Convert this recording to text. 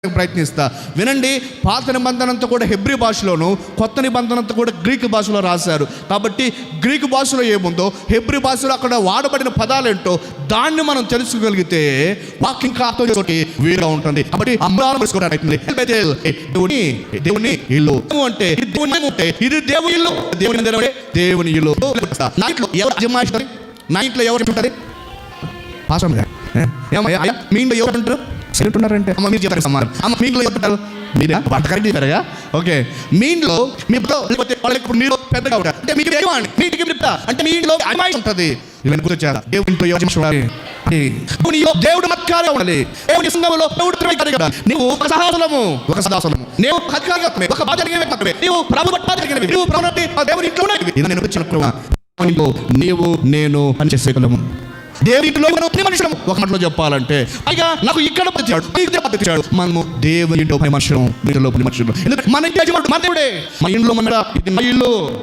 ప్రయత్నిస్తా. వినండి, పాత నిబంధనంతా కూడా హెబ్రీ భాషలోను, కొత్త నిబంధనంతా కూడా గ్రీక్ భాషలో రాశారు. కాబట్టి గ్రీకు భాషలో ఏముందో హెబ్రీ భాషలో అక్కడ వాడబడిన పదాలు ఏంటో దాన్ని మనం తెలుసుకోగలిగితే వాక్యం కాకపోతే వీలుగా ఉంటుంది. కాబట్టి దేవుని ఇల్లు అంటే ఇది దేవుని ఇల్లు, దేవుని ఇల్లు. నా ఇంట్లో ఎవరు అజమాయిస్తారు? నా ఇంట్లో ఎవరు ఉంటారు? మీ ఇంట్లో ఎవరు ఉంటారు? ఉన్నారంటే అమ్మ మీరు చెప్తారు సమానం. అమ్మ మీ ఇంట్లో చెప్తారు మీరా కరెక్ట్ చెప్పారా? ఓకే, మీ ఇంట్లో మీ లేకపోతే వాళ్ళకి మీరు పెద్దగా ఉంటారు అంటే మీకు మీకు చెప్తా అంటే మీ ఇంట్లో అమ్మాయి ఉంటుంది. వచ్చారా దేవునితో దేవుడు మత్కారంగా ఉండాలి. దేవుని సంఘంలో దేవుడు నీవు ఒక సహాసలము, ఒక సదాసలము, నీవు ఒక బాధ్యత, నీవు ప్రభు నీవు దేవుని ఇంట్లో నేను వచ్చిన నీవు నేను అని చేసేయగలము. దేవునిలో మనుషులు ఒక మాటలో చెప్పాలంటే పైగా నాకు ఇక్కడ తెచ్చాడు. మనము దేవుని ఇంట్లో మనుషులు, వీటిలో మనుషులు. మన ఇంట్లో మన దేవుడే, మన ఇంట్లో మన ఇల్లు.